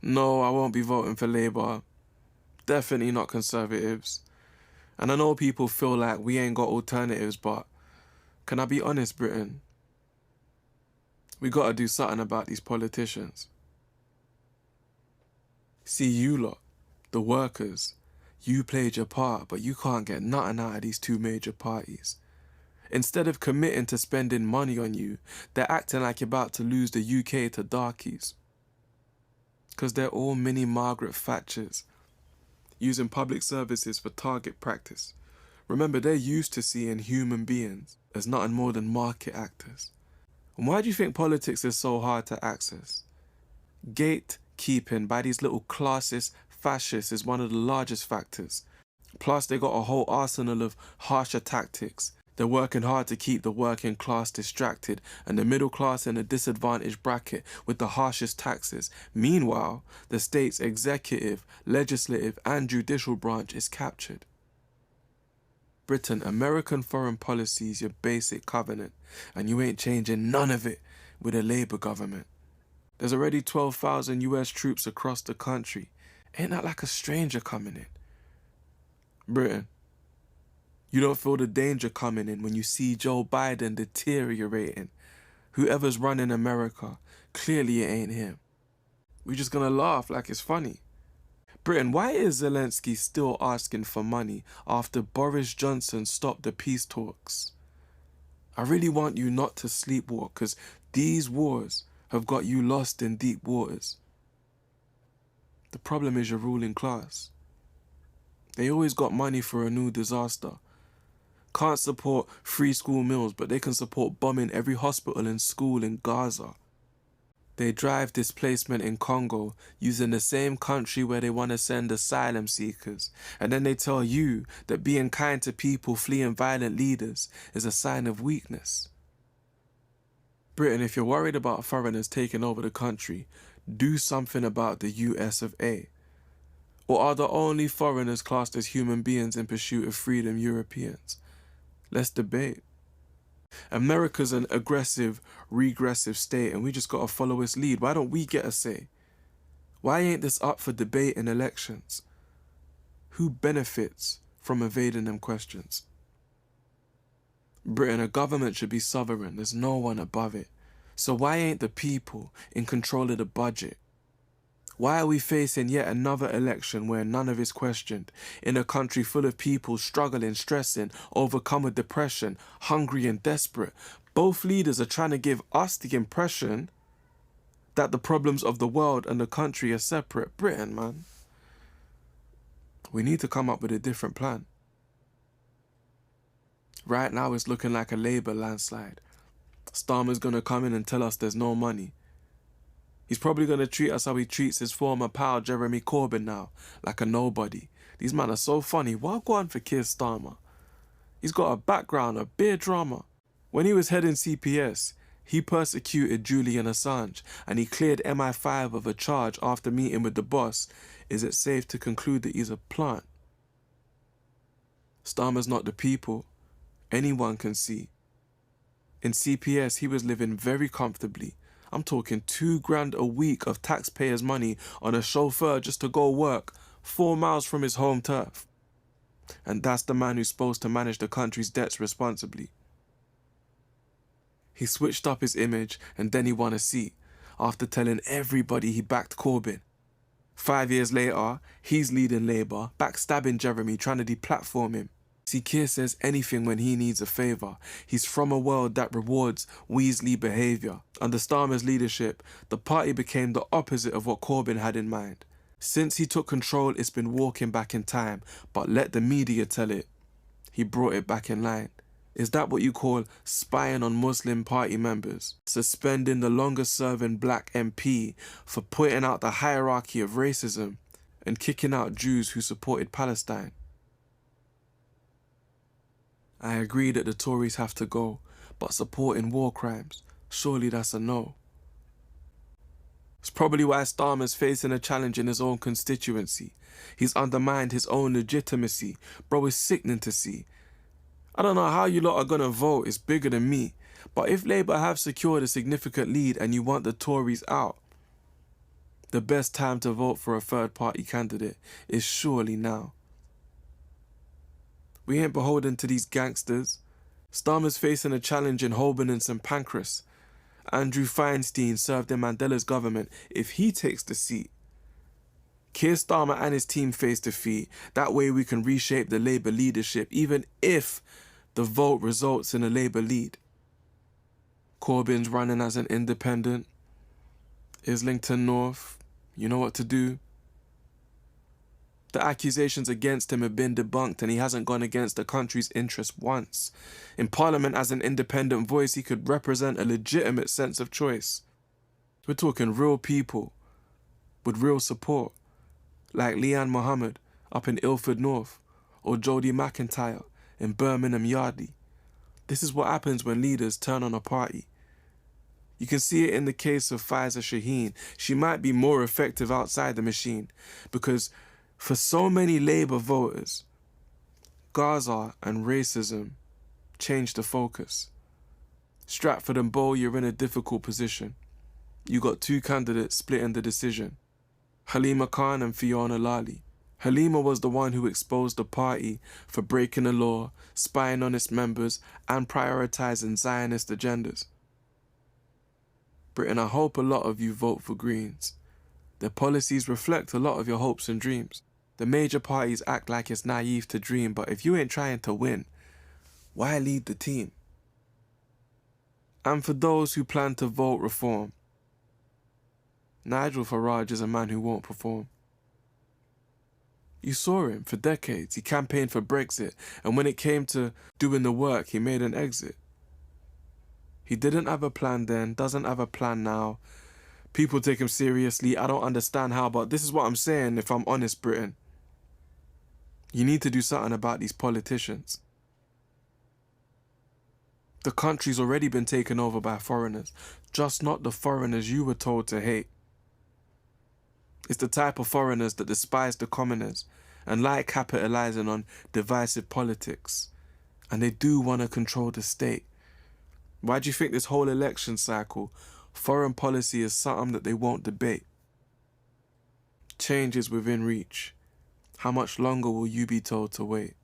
No, I won't be voting for Labour. Definitely not Conservatives. And I know people feel like we ain't got alternatives, but can I be honest, Britain? We gotta do something about these politicians. See, you lot, the workers, you played your part, but you can't get nothing out of these two major parties. Instead of committing to spending money on you, they're acting like you're about to lose the UK to darkies. Because they're all mini Margaret Thatchers, using public services for target practice. Remember, they're used to seeing human beings as nothing more than market actors. And why do you think politics is so hard to access? Gatekeeping by these little classist fascists is one of the largest factors. Plus, they got a whole arsenal of harsher tactics. They're working hard to keep the working class distracted and the middle class in a disadvantaged bracket with the harshest taxes. Meanwhile, the state's executive, legislative and judicial branch is captured. Britain, American foreign policy is your basic covenant, and you ain't changing none of it with a Labour government. There's already 12,000 US troops across the country. Ain't that like a stranger coming in? Britain, you don't feel the danger coming in when you see Joe Biden deteriorating. Whoever's running America, clearly it ain't him. We're just gonna laugh like it's funny. Britain, why is Zelensky still asking for money after Boris Johnson stopped the peace talks? I really want you not to sleepwalk, because these wars have got you lost in deep waters. The problem is your ruling class. They always got money for a new disaster. Can't support free school meals, but they can support bombing every hospital and school in Gaza. They drive displacement in Congo using the same country where they want to send asylum seekers. And then they tell you that being kind to people fleeing violent leaders is a sign of weakness. Britain, if you're worried about foreigners taking over the country, do something about the US of A. Or are the only foreigners classed as human beings in pursuit of freedom Europeans? Let's debate. America's an aggressive, regressive state and we just gotta follow its lead. Why don't we get a say? Why ain't this up for debate in elections? Who benefits from evading them questions? Britain, a government should be sovereign. There's no one above it. So why ain't the people in control of the budget? Why are we facing yet another election where none of it's questioned, in a country full of people struggling, stressing, overcome with depression, hungry and desperate? Both leaders are trying to give us the impression that the problems of the world and the country are separate. Britain, man. We need to come up with a different plan. Right now it's looking like a Labour landslide. Starmer's gonna come in and tell us there's no money. He's probably going to treat us how he treats his former pal Jeremy Corbyn now, like a nobody. These men are so funny. Why go on for Keir Starmer? He's got a background, a beer drama. When he was heading CPS, he persecuted Julian Assange and he cleared MI5 of a charge after meeting with the boss. Is it safe to conclude that he's a plant? Starmer's not the people. Anyone can see. In CPS, he was living very comfortably. I'm talking $2,000 a week of taxpayers' money on a chauffeur just to go work 4 miles from his home turf. And that's the man who's supposed to manage the country's debts responsibly. He switched up his image and then he won a seat after telling everybody he backed Corbyn. 5 years later, he's leading Labour, backstabbing Jeremy, trying to deplatform him. See, Keir says anything when he needs a favour. He's from a world that rewards Weasley behaviour. Under Starmer's leadership, the party became the opposite of what Corbyn had in mind. Since he took control, it's been walking back in time, but let the media tell it. He brought it back in line. Is that what you call spying on Muslim party members? Suspending the longest-serving black MP for pointing out the hierarchy of racism and kicking out Jews who supported Palestine? I agree that the Tories have to go, but supporting war crimes, surely that's a no. It's probably why Starmer's facing a challenge in his own constituency. He's undermined his own legitimacy. Bro, it's sickening to see. I don't know how you lot are gonna vote, it's bigger than me. But if Labour have secured a significant lead and you want the Tories out, The best time to vote for a third-party candidate is surely now. We ain't beholden to these gangsters. Starmer's facing a challenge in Holborn and St Pancras. Andrew Feinstein served in Mandela's government. If he takes the seat, Keir Starmer and his team face defeat. That way we can reshape the Labour leadership, even if the vote results in a Labour lead. Corbyn's running as an independent. Islington North, you know what to do. The accusations against him have been debunked and he hasn't gone against the country's interests once. In Parliament as an independent voice, he could represent a legitimate sense of choice. We're talking real people with real support, like Leanne Mohammed up in Ilford North or Jodie McIntyre in Birmingham Yardley. This is what happens when leaders turn on a party. You can see it in the case of Faiza Shaheen. She might be more effective outside the machine because for so many Labour voters, Gaza and racism changed the focus. Stratford and Bow, you're in a difficult position. You got two candidates splitting the decision. Halima Khan and Fiona Lally. Halima was the one who exposed the party for breaking the law, spying on its members, and prioritising Zionist agendas. Britain, I hope a lot of you vote for Greens. Their policies reflect a lot of your hopes and dreams. The major parties act like it's naive to dream, but if you ain't trying to win, why lead the team? And for those who plan to vote reform, Nigel Farage is a man who won't perform. You saw him for decades. He campaigned for Brexit, and when it came to doing the work, he made an exit. He didn't have a plan then, doesn't have a plan now. People take him seriously. I don't understand how, but this is what I'm saying, if I'm honest, Britain. You need to do something about these politicians. The country's already been taken over by foreigners, just not the foreigners you were told to hate. It's the type of foreigners that despise the commoners and like capitalising on divisive politics. And they do want to control the state. Why do you think this whole election cycle, foreign policy is something that they won't debate? Change is within reach. How much longer will you be told to wait?